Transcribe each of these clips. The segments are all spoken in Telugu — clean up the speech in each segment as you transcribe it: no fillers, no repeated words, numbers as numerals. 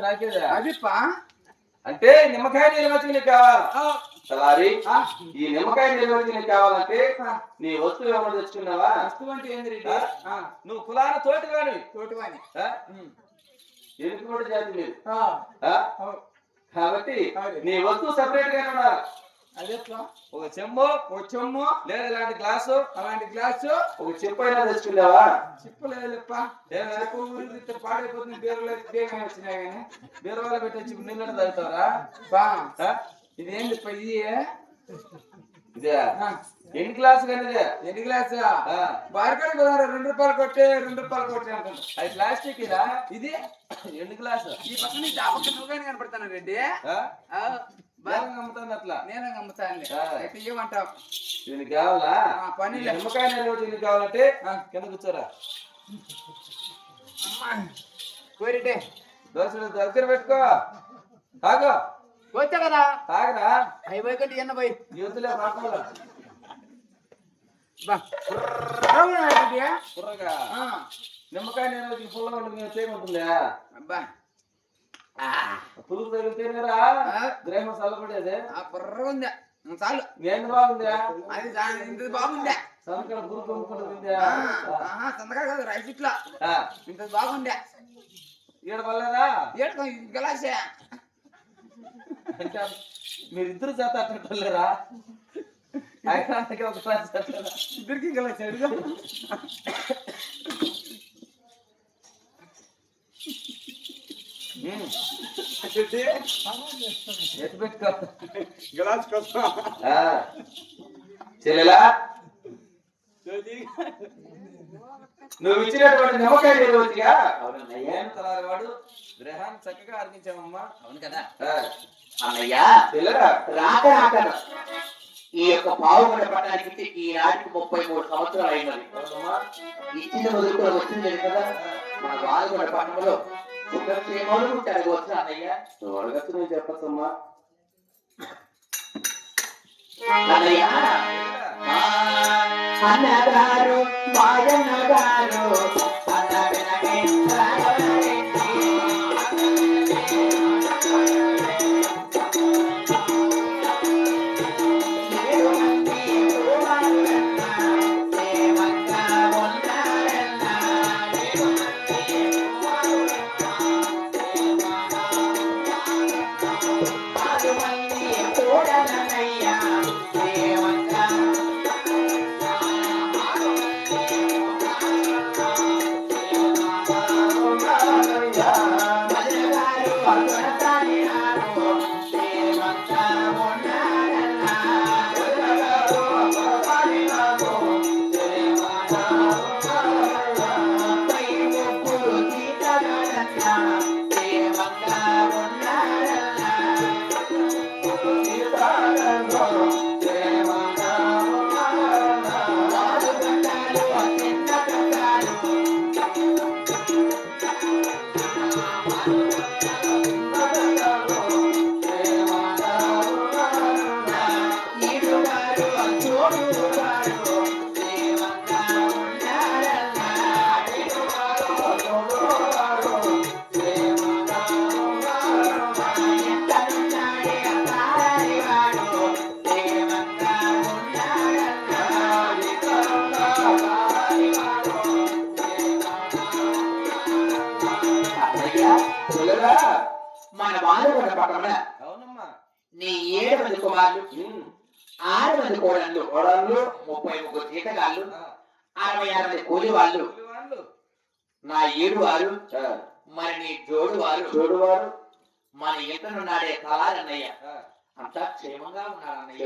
నాకేదా అది అంటే నిమ్మకాయ నిల్వచ్చి నీకు కావాలి సలారి ఈ నిమ్మకాయ నిల్వచ్చి నీకు కావాలంటే నీ వస్తువు ఏమైనా తెచ్చుకున్నావా? వస్తువు అంటే ఏంది? నువ్వు కులాన తోటివాణి ఎనికి కూడా జాతి లేదు కాబట్టి నీ వస్తువు సపరేట్ గానే ఉండాలి. అదే ఒక చెంబు లేదా ఇలాంటి గ్లాసు ఒక చెప్పు అయినా తెచ్చుకున్నావా? చెప్పు లేదులేప్ప పాడైపోతుంది. బీరులో వచ్చినాయి కానీ బీరువాలో పెట్టొచ్చి నీళ్ళు తాగుతావరా? ఇదేంటి ఇది ఇదే ఎన్ని గ్లాసు కానీ ఎన్ని గ్లాసు బార్కడి కుదర ₹2 కొట్టే అనుకుంటా. అది ప్లాస్టిక్ ఇదా? ఇది ఎన్ని గ్లాసు ఈ పక్క నుంచి ఆ పక్క నువ్వుగానే కనపడతాను రెడ్డి. అమ్ముతాను అట్లా నేను అమ్ముతాను. అయితే ఏమంటావు? దీనికి కావాలా పని నిమ్మకాయ నిల్వ దీనికి కావాలంటే కింద కూర్చోరా. కోరిటే దోశలు దగ్గర పెట్టుకో. తాగు వచ్చా కదా తాగరా. అయిపోయి కంటే ఎన్న పోయి యూతులే పాటలు కుర్రగా నిమ్మకాయ నిల్వ పుల్లగా ఉంటుంది చేయకుంటుందా? అబ్బా పులుపు తగిలితేనేరా గ్రహం చల్లబడేది. కుర్రగా ఉందా చాలు. నేను బాగుందా? అది ఇంత బాగుందా? సంతకాల పురుగు కొనుక్కుంటుందా? సంతకాల కాదు రైస్ ఇట్లా ఇంత బాగుందా? ఈడ పర్లేదా? ఏడుకో గలాసే అంటే మీరిద్దరు చేత అట్టలేరా? ఒక ఇద్దరికి గలాసే అడుగు. గ్లాస్ కోసం చెల్లెలా నువ్వు ఇచ్చినటువంటి నిమ్మకాయ రోజుగా వాడు గ్రహాన్ని చక్కగా అర్పించామమ్మా. అవును కదా అన్నయ్యా. చెల్లెలా రాక ఈ యొక్క పావుగడ పట్టడానికి ఈనాటికి 33 సంవత్సరాలు అయినది. ఇచ్చిన వదులుకొని వచ్చింది కదా మన పావుగడ పట్టణంలో సుఖక్షేమాలు జరగవచ్చు అన్నయ్య. అడగచ్చు నేను చెప్పచ్చమ్మా. అన్నయ్య అన్నగారు మాయన్నగారు అన్న వినగే మన బాలుగడ పట్టణ నీ 7 మంది కుమారులు 6 మంది కోడళ్ళు 33 జీతగాళ్ళు 66 మంది కూలి వాళ్ళు నా 7 వారు మరి నీ జోడు వారు మన ఇంటనున్నాడే కళారన్నయ్య అంతా క్షేమంగా ఉన్నారన్నయ్య.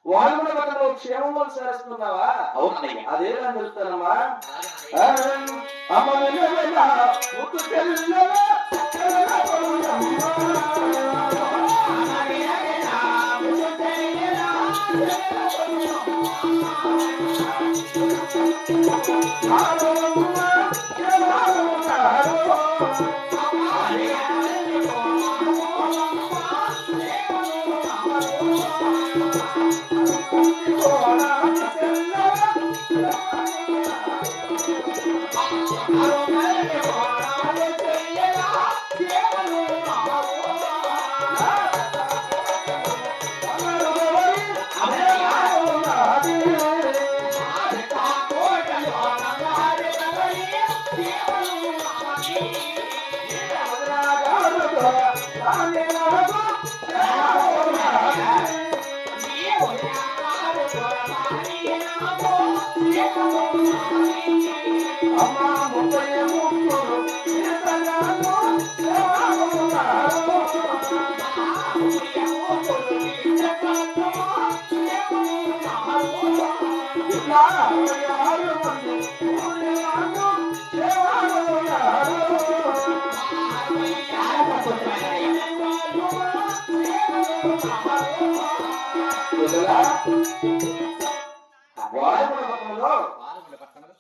వాళ్ళు కూడా మనలో క్షేమంగా చేస్తున్నావా? అవునన్నయ్య. అదేనా తెలుస్తానమ్మా.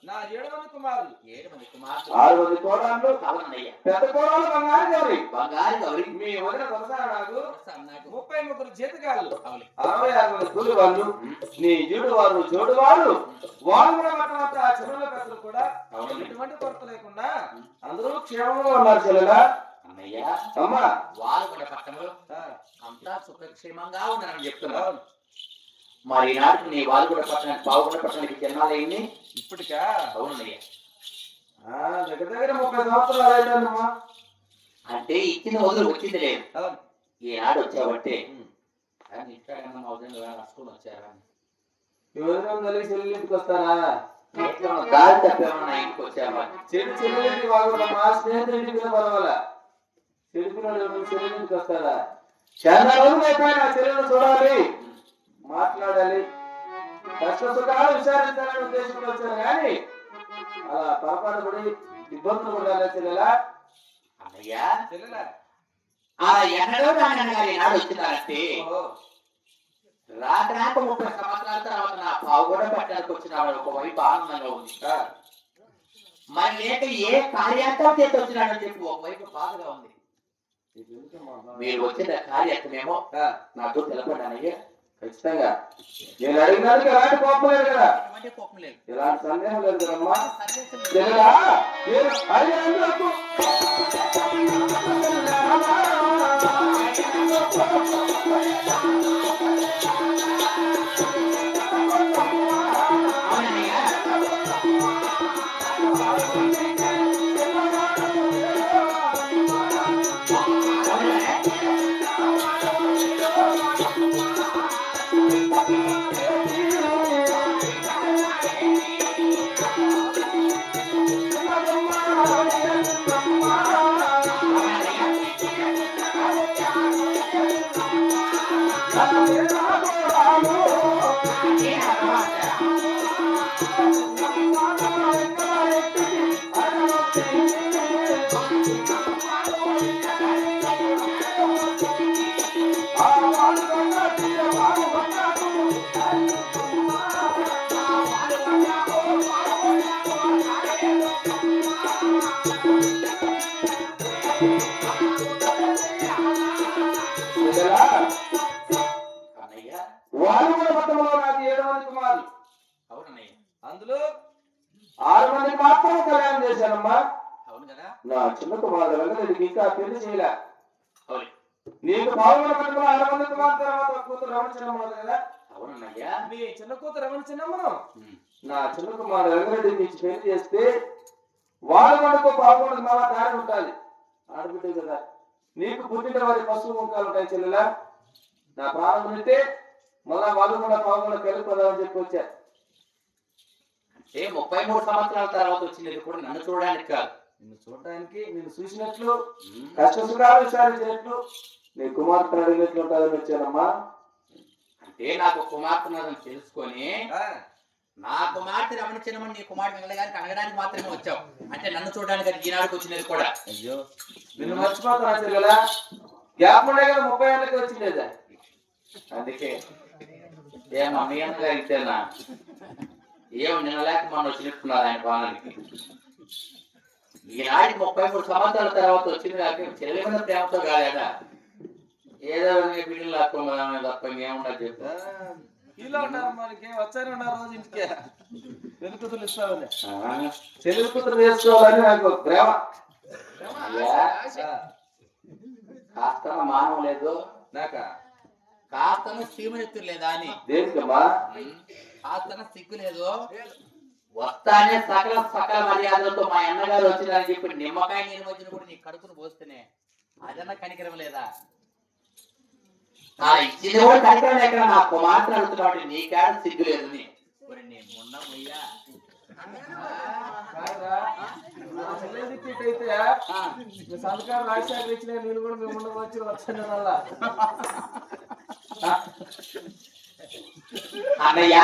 నా 7 మంది కుమారులు 6 మంది కోడళ్ళు పెద్ద కోడలు బంగారు గౌరి మీ వదిన కొనసాగ నాకు 33 జీతగాళ్ళు 66 మంది కూలి వాళ్ళు నీ జీడు వారు జోడు వాళ్ళు వాళ్ళు కూడా పట్టమంతా చెరువుల పెద్దలు కూడా ఎటువంటి కొరత లేకుండా అందరూ క్షేమంగా ఉన్నారు చెల్లెలా అన్నయ్య అమ్మా వాళ్ళు కూడా పట్టణంలో అంతా సుఖక్షేమంగా ఉన్నారని చెప్తున్నారు. మరి ఈనాటికి నీ వాళ్ళు కూడా పట్టణానికి బాగుపడ పట్టణానికి చిన్నాలయ్యింది ఇప్పటికా అవునయ్య. దగ్గర దగ్గర 30 సంవత్సరాలు అయిపోయిందమ్మా. అంటే ఇచ్చిన వదులు వచ్చింది లేదు ఈనాడు వచ్చావంటే స్కూల్ వచ్చారా చెల్లెలింటికి వస్తారా గాలి తప్పేమన్నా ఇంటికి వచ్చావా చెడు చెల్లెలింటికి బాగుందా మా స్నేహితుడింటికి పర్వాలా చెడు పిల్లలు చెల్లెలింటికి వస్తారా చాలా రోజులు అయిపోయినా చెల్లెలు చూడాలి మాట్లాడాలి కష్ట సుఖాలు విచారించాలని ఉద్దేశంలో వచ్చాను కానీ అలా పొరపాటు పడి ఇబ్బందులు పడాలి చెల్లెలా అన్నయ్యా చెల్లెలా ఆ ఎన్నడో నాన్న ఈనాడు వచ్చినారంటే రాక 30 సంవత్సరాల తర్వాత నా పావు కూడా పట్టడానికి వచ్చిన ఒకవైపు ఆనందంగా ఉంది. మరి లేక ఏ కార్యార్థం చేతి వచ్చినాడని చెప్పి ఒకవైపు బాధగా ఉంది. మీరు వచ్చిన కార్యార్థమేమో నాకు తెలపడానయ్యా. ఖచ్చితంగా నేను అడిగినందుకు ఎలాంటి కోపం లేదు కదా కోపం లేదు ఎలాంటి సందేహం లేదు కదమ్మా వాళ్ళు కూడా మొత్తంలో నాకు 7 మంది కుమారులు అందులో 6 మందికి మాత్రమే కళ్యాణం చేశానమ్మా. నా చిన్న కుమారుడు వెంకటరెడ్డికి ఇంకా పెళ్లి చేయలే. నీకు పాల్గొన్న పట్టుకున్న 6 మంది కుమారు తర్వాత కూతురు రమణ చిన్నమ్మ కదా నీ చిన్న కూతురు రమణ చిన్నమ్మను నా చిన్న కుమారుడు వెంకటరెడ్డికి ఇచ్చి పెళ్లి చేస్తే వాళ్ళ మనకు పాల్గొన్నది మళ్ళా దారి ఉంటుంది ఆడబిడ్డ కదా. నీకు పుట్టిన వారి పశువు ముఖాలు ఉంటాయి చెల్లెలా. నా ప్రాణం ఉంటే మళ్ళా వాళ్ళు కూడా పాల్గొన్న పెళ్లి పదాలని చెప్పి వచ్చారు. అంటే 33 సంవత్సరాల తర్వాత వచ్చినది కూడా నన్ను చూడడానికి కాదు నిన్ను చూడడానికి నిన్ను చూసినట్లు కష్ట సుఖాలు విచారించినట్లు నీ కుమార్తెను అడిగినట్లు ఉంటుందని వచ్చానమ్మా. అంటే నాకు కుమార్తెను తెలుసుకొని నా కుమార్తె రమణ చిన్నమని నీ కుమార్తె వెళ్ళగానికి అడగడానికి మాత్రమే వచ్చావు. అంటే నన్ను చూడడానికి ఈనాడుకి వచ్చినది కూడా. అయ్యో నిన్ను మర్చిపోతున్నా చెల్లెలా. గ్యాప్ ఉండే కదా 30 ఏళ్ళకి వచ్చిందేదా. అందుకే ఏం అమ్మగా ఇచ్చేనా ఏం నిన్నలేక మనం వచ్చినట్టున్నారు ఆయన ప్రాణానికి. ఈనాటికి 33 సంవత్సరాల తర్వాత వచ్చింది కాక చెల్లె మీద ప్రేమతో కాలేదా ఏదో బిడ్డలు లాక్కోమని తప్ప ఇంకేముండదు చెప్పు. ఇలా ఉన్నారు మనకి వచ్చానే ఉన్నారు రోజు ఇంటికి పెళ్లి కూతురు ఇస్తామని చెల్లి కూతురు చేసుకోవాలని నాకు ప్రేమ. కాస్త మానవం లేదు నాక కాస్తను సీమనెత్తు లేదా అని దేనికమ్మా కాస్తన సిగ్గు లేదు వస్తానే సకల సకల మర్యాదలతో మా అన్నగారు వచ్చినారని చెప్పి నిమ్మకాయ నీళ్ళు వచ్చిన కూడా నీ కడుపును పోస్తేనే అదన్నా కనికరం లేదా? ఇచ్చింది కూడా కనికరం లేక నా కుమార్తె అడుగుతున్నాడు, నీకాడ సిగ్గు లేదు నీ నేను మొన్న మొయ్యా సంతకాలు రాజశేఖర్ ఇచ్చిన నేను కూడా మేము వచ్చి వచ్చాను వల్ల అన్నయ్య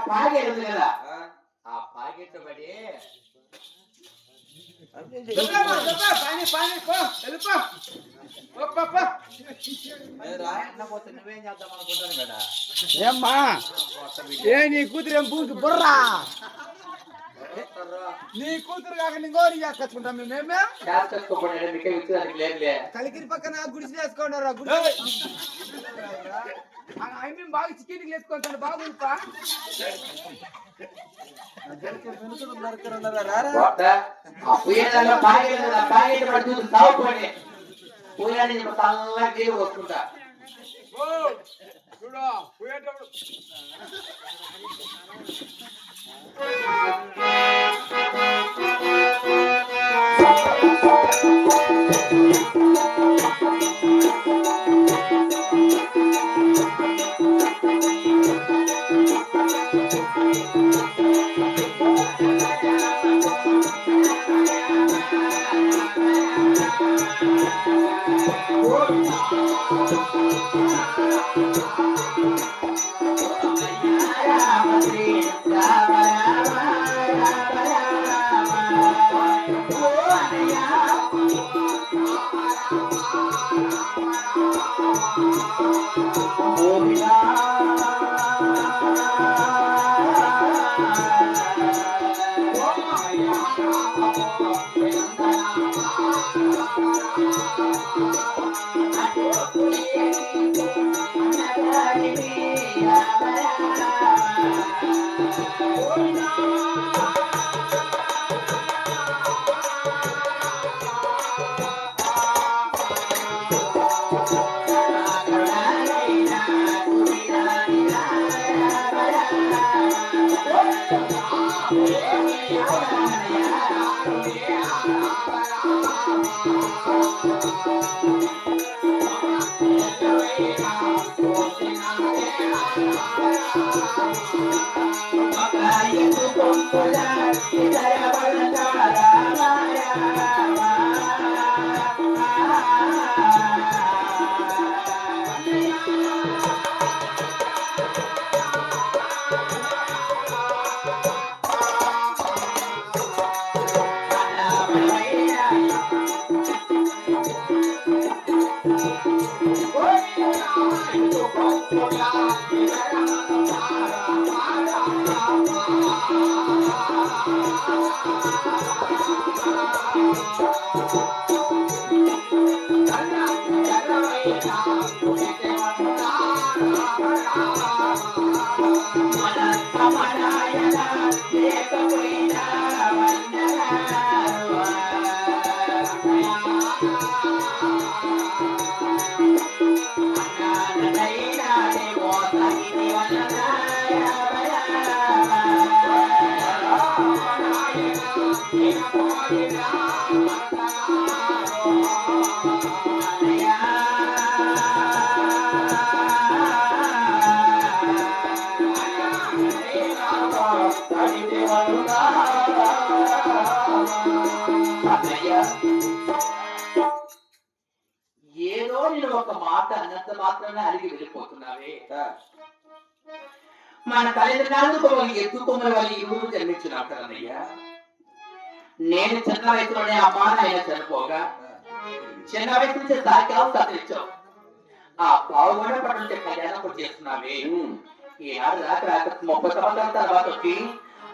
పాగేడు కదా, ఆ పాకెట్ పడి నువ్వేం చేద్దాం అనుకుంటాను కదా. ఏమ్మా ఏ నీ కూతురు ఏం పూసి బుర్రా? నీ కూతురు కాక ఇంకోరి చేసుకొచ్చుకుంటాం మేమే. కలికిరి పక్కన గుడిసి వేసుకున్నారా? గుడి బాగా చికెన్ వేసుకుంటాను బాగుంటా. వస్తుంటా చూడు పోయేటప్పుడు మాత్రాన అడిగి వెళ్ళిపోతున్నావే మన తల్లిదండ్రులకు వాళ్ళు ఎత్తుకున్న వాళ్ళు ఇరువురు జన్మించినావు కదన్నయ్యా. నేను చిన్న వయసులోనే అమ్మా నాయన చనిపోగా చిన్న వయసు నుంచి సాకిరావు సతరించావు. ఆ పావుగొండ పట్ల కళ్యాణం చేస్తున్నావే. ఈనాడు రాక రాక 30 సంవత్సరాల తర్వాత వచ్చి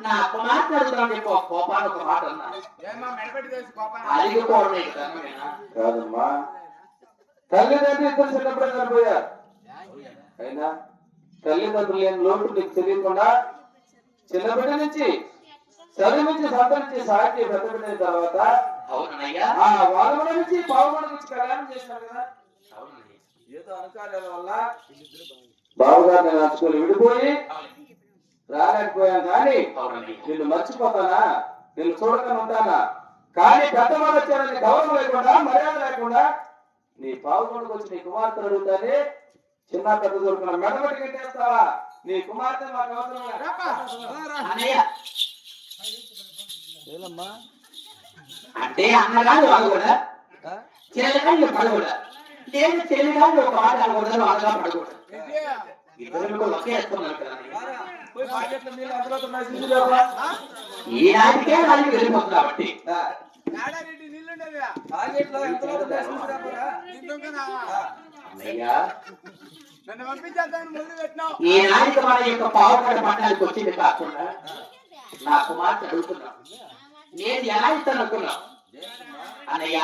నా కుమార్తె అడుగుతున్నాను చెప్పి ఒక కోపాన్ని ఒక మాట అన్నా. అడిగిపోవడమే కాదమ్మా, తల్లిదండ్రులు ఇద్దరు చిన్నప్పుడే చనిపోయారు. అయినా తల్లిదండ్రులు లేని లోటు నీకు తెలియకుండా చిన్నబిడ్డ నుంచి చదివించి సంతరించి సాగి పెద్దబిడ్డ తర్వాత ఆ వాళ్ళ నుంచి పావుగొండ నుంచి కళ్యాణం చేసినారు కదా. ఏదో అనుకార్యాల వల్ల బావగారు నేను నడుచుకొని విడిపోయి రాలేకపోయాను. కానీ నిన్ను మర్చిపోతానా, నిన్ను చూడకుండా ఉంటానా? కానీ పెద్దవాళ్ళు వచ్చారని గౌరవం లేకుండా మర్యాద లేకుండా నీ పావుగొండకు వచ్చి నీ కుమార్తె అడుగుతానే చిన్న పెద్ద దొరుకున్న మెడబట్టి కట్టేస్తావా? నీ కుమార్తె మాకు అవసరం అంటే అన్నగారు వాళ్ళు కూడా చెల్లెగాళ్ళు పడకూడదు, లేదు చెల్లెగాళ్ళు ఒక మాట అనకూడదు, వాళ్ళగా పడకూడదు. ఇద్దరు ఒకే వేస్తున్నారు కదా. ఈనాటికే వాళ్ళు వెళ్ళిపోతుంది కాబట్టి ఈనాటికి మన యొక్క పావుగొండ పట్టణానికి వచ్చింది కాకుండా నా కుమార్తె అడుగుతున్నా, నేను ఎలా ఇస్తాను అనుకున్నా అన్నయ్య.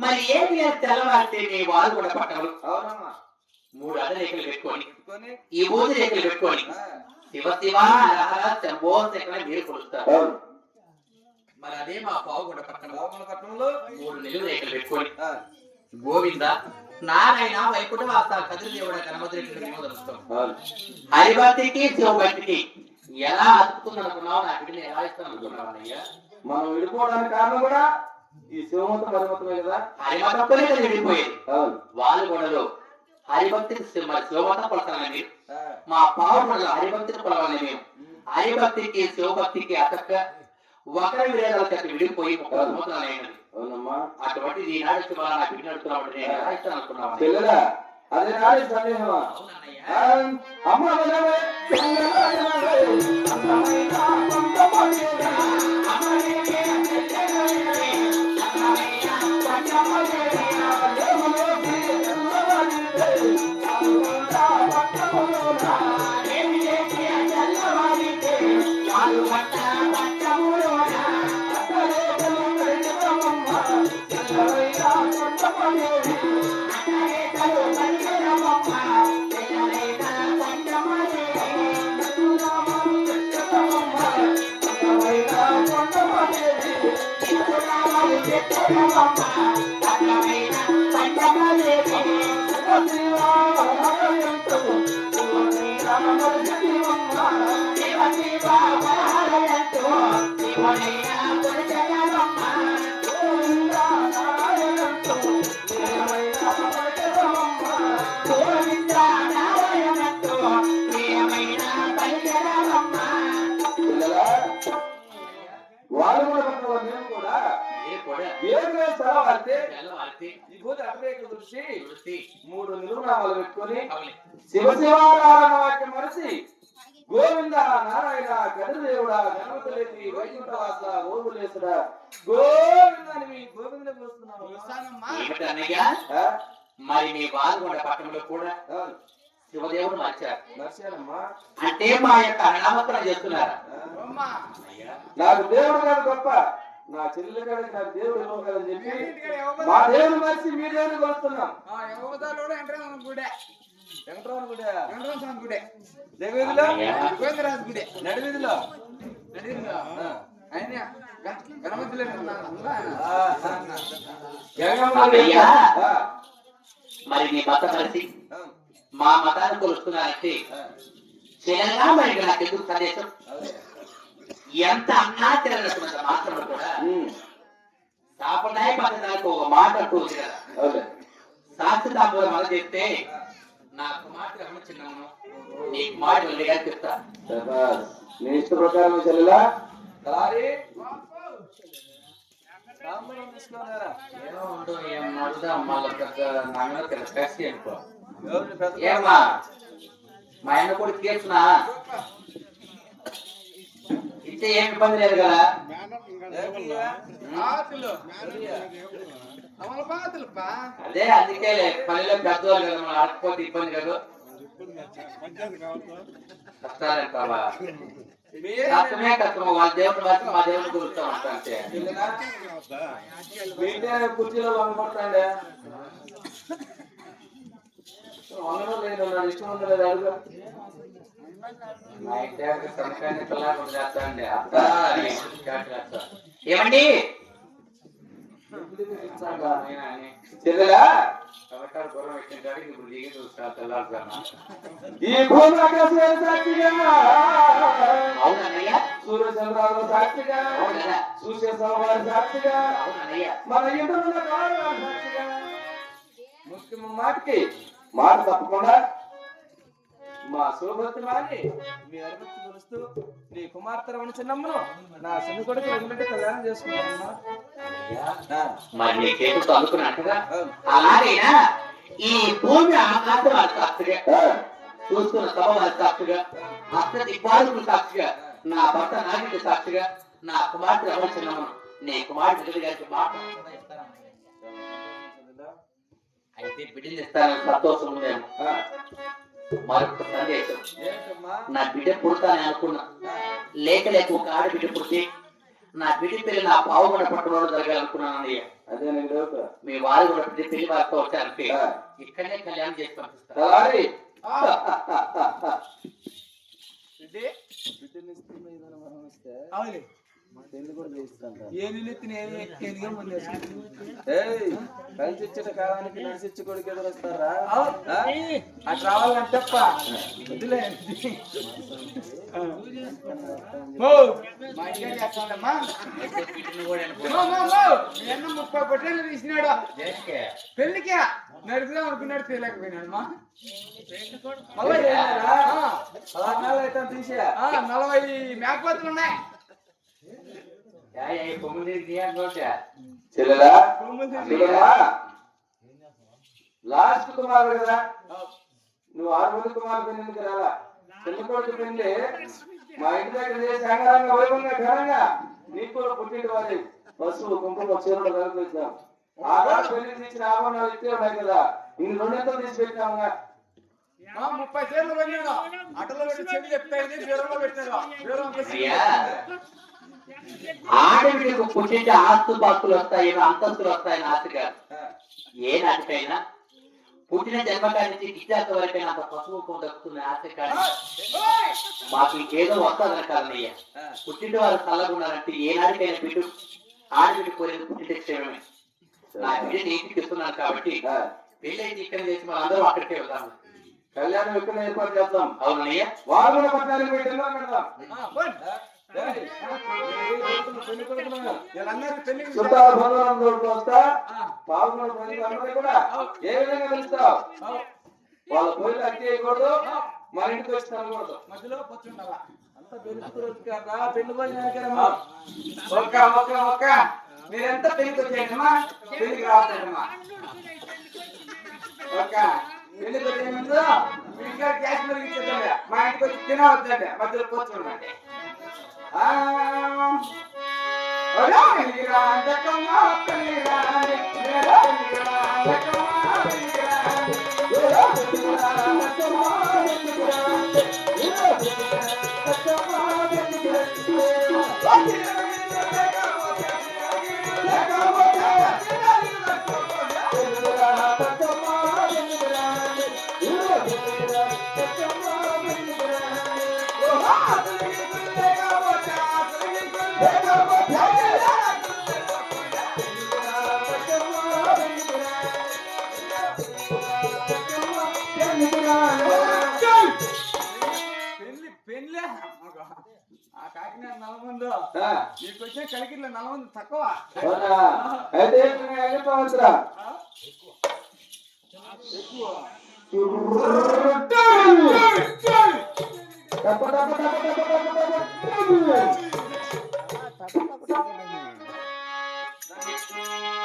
మరి ఏమి తెల్లవారితే నీ వాళ్ళు కూడా పట్టణం 3 అడరేఖలు పెట్టుకొని ఈ ఊది రేఖలు పెట్టుకొని శివ శివ శంభో మీరు కొలుస్తారు. మరి అదే మా పావుగొండ పట్టణంలో 3 నిలువు రేఖలు పెట్టుకొని గోవింద నారాయణ వైకుంఠ వాస కదిరిదేవుడ గణపతి హరిభక్తికి శివభక్తికి ఎలా అతుకుతుందనుకున్నావు, నా బిడ్డని ఎలా ఇస్తాను అనుకున్నావు అయ్యా? మనం విడిపోవడానికి కారణం కూడా ఈ శివమతం హరిమతమే కదా. హరిమతంతోనే కదా విడిపోయేది. వాళ్ళు కూడా హరిభక్తికి శివమతం కొలసాలని మా పావుగొండలో హరిభక్తిని కొలవాలి. మేము హరిభక్తికి శివభక్తికి అతక్క ఒకరి విరేదాల చేత విడిపోయి 30 సంవత్సరాలు అయినది. అటువంటి ఈనాడు శివ నా బిడ్డ నడుతున్నావు నేను ఎలా ఇస్తాను అనుకున్నావు? అదే నాడు సందేహమా? అమ్మ కూడా దేవుడిగా సెలవాడితే తెల్లవారితే ఈ భూత అభిరేకులు తుడిచి తులసి 3 నిలువునామాలు పెట్టుకొని అవును శివశివారాధన వాక్యం మనిషి గోవింద నారాయణ గణదేవుడా గణపతులేసి వైకుంఠవాస ఓబులేసుడా గోవింద అని మీ గోవింద పోస్తున్నావు. ఏమిటి అన్నయ్య మరి మీ బాలుగొండ పట్టణంలో కూడా శివదేవుడు మార్చారు నర్సేనమ్మా. అంటే మా యొక్క అనామకరణ చేస్తున్నారు అయ్యా నాకు దేవుడు కాదు గొప్ప, నా చెల్లెలు కాదు నాకు దేవుడు ఇవ్వ కదని చెప్పి మా దేవుడు మనిషి మీ దేవుడు కొలుస్తున్నాం. వెంకటరామ గుడి దేవీధిలో నడివీధిలో అన్నయ్య మరి మీ మత కలిసి మా మతాన్ని కొలుస్తున్నారంటే చిన్నగా మరి నాకు ఎందుకు సందేశం ఎంత అన్నా తిరగతున్నంత మాత్రం కూడా సాంప్రదాయ పద్ధతులకు ఒక మాట అంటూ ఉంది కదా శాస్త్ర తాంబూలం అలా చెప్తే నా కుమార్తె రమ్మ చిన్నను నీ కుమార్తె వెళ్ళిగా చెప్తా నీ ఇష్ట ప్రకారం చెల్లెలా తలారి తాంబూలం తీసుకున్నారా? ఏమో ఉండు ఏం అడుగుదాం మళ్ళీ నాన్న తెలిసి అనుకో ఎవరిని పెద్ద ఏమా మా ఆయన కూడా తీర్చునా ఇచ్చే ఏమి ఇబ్బంది లేదు కదా అదే అందుకే పల్లెలో పెద్దవాళ్ళు కదా మనం ఆడకపోతే ఇబ్బంది కదా కష్టాలంటావా కష్టమే కష్టమో వాళ్ళ దేవుడు వచ్చి మా దేవుడిని కూర్చో అంతే కుర్చీలో వంగబడతాండే వంగడం లేదు, నా ఇష్టం ఉంది లేదు అడుగు. మా ఇంటి సంవత్సరాన్ని పిల్లలు చేస్తాండి అత్త ఏమండి చెల్లెలా గుర్రం పెట్టిన కాడికి ఇప్పుడు దిగి చూస్తా తెల్లారుతాను ఈ భూమి ఆకాశాల సాక్షిగా అవునన్నయ్య సూర్యచంద్రాల సాక్షిగా అవునన్నా సూర్య సోమవారి సాక్షిగా అవునన్నయ్య మన ఇంట్లో ఉన్న కారణాల సాక్షిగా ముఖ్యమ మాటకి మాట తప్పకుండా మా శోభతి మాని మీ అరవత్తి కొలుస్తూ నీ కుమార్తె రమణ చిన్నమ్మను నా చిన్న కొడుకు వెంకట కళ్యాణం చేసుకున్నాను. మరి నీ చేతులతో అనుకున్నట్టుగా అలాగైనా ఈ భూమి ఆకాశం వాళ్ళ సాక్షిగా చూస్తున్న సభ వాళ్ళ సాక్షిగా అత్త దిగ్బాలుకు సాక్షిగా నా భర్త నాగికి సాక్షిగా నా కుమార్తె రమణ చిన్నమ్మను నీ కుమార్తె గారికి మాట అయితే బిడ్డలు ఇస్తానని సంతోషం ఉందేమో మరొక సందేశం నా బిడ్డ పుడతానని అనుకున్నా లేక లేక ఒక ఆడబిడ్డ పుడితే నా బిడ్డ పెళ్లి నా పావుగొండ పట్టణంలో జరగాలనుకున్నాను అన్నయ్య. అదే నేను మీ వారు కూడా బిడ్డ పెళ్లి వారితో వచ్చారంటే ఇక్కడనే కళ్యాణం చేసి పంపిస్తాను. కలిసిచ్చిన కాలానికి నడిచిచ్చి కొడుకు ఎదురొస్తారా? అటు రావాలంటే అయితే బిడ్డను కూడా అనుకున్నాను. 30 పొట్టేళ్ళు తీసినాడు దేనికే? పెళ్లికి నడుపుదాం అనుకున్నాడు తేలేకపోయినాడు మా అయితే తీసే 40 మేకపోతులు ఉన్నాయి. చెల్లెలా లాస్ట్ కుమారుడు కదా, నువ్వు 6 మంది కుమారుడు ఎందుకు రాలా? చెల్లి కొడుకు పెళ్లి మా ఇంటి దగ్గర చేసి అంగరంగ వైభవంగా ఘనంగా నీకు కూడా పుట్టింటి వారి పశువు కుంకుమ చీరలు కలిపిస్తాం. ఆ రోజు పెళ్లి తీసిన ఆభరణాలు ఇస్తే ఉన్నాయి కదా, ఇన్ని 200 తీసి పెట్టాముగా. 30 చీరలు కొన్నాడు. అటలో పెట్టి చెవి చెప్తాయి, బీరంలో పెట్టాడు. ఆడబిడ్డకు పుట్టింటే ఆస్తుపాస్తులు వస్తాయి, అంతస్తులు వస్తాయని ఆశగా ఏ నాటికైనా పుట్టిన జన్మకాడి నుంచి గిట్టాక వరకైనా అంత పశువు దక్కుతుంది ఆశ కానీ మాకు ఇంకేదో వస్తుందని కాదనయ్యా. పుట్టింటి వారు చల్లగున్నారంటే ఏ నాటికైనా బిడ్డు ఆడబిడ్డ కోరేది పుట్టింటే క్షేమమే. నా బిడ్డని ఇంటికి ఇస్తున్నాను కాబట్టి పెళ్ళైతే ఇక్కడ చేసి మనం అందరూ అక్కడికే వెళ్దాము. కళ్యాణం ఎక్కడ ఏర్పాటు చేద్దాం. అవునయ్యా వారు కూడా పట్టణానికి పెట్టినా పెడదాం. చుట్టాల బంధువులను తోడుకు వస్తా పాల్గొన్న ప్రజలందరూ కూడా ఏ విధంగా పిలుస్తావు? వాళ్ళ పోయిన అట్టి చేయకూడదు, మన ఇంటికి వచ్చి తనకూడదు. మధ్యలో కూర్చుండాలా అంత పెళ్లి పెళ్లి భోజనానికేనమ్మా. ఒక్క మీరంతా పెళ్లికి వచ్చేయండమ్మా, పెళ్లికి రావద్దమ్మా. ఒక పెళ్లికి వచ్చే ముందు మీ ఇంట్లో గ్యాస్ మరిగించండి, మా ఇంటికి వచ్చి తినవద్దండి, మధ్యలో కూర్చోండి. పెళ్ళి ఆ కాకినాడ నలమందు నీకు వచ్చే కలికిలో నలమంది తక్కువ. అయితే వెళ్ళిపోవచ్చురా. ఎక్కువ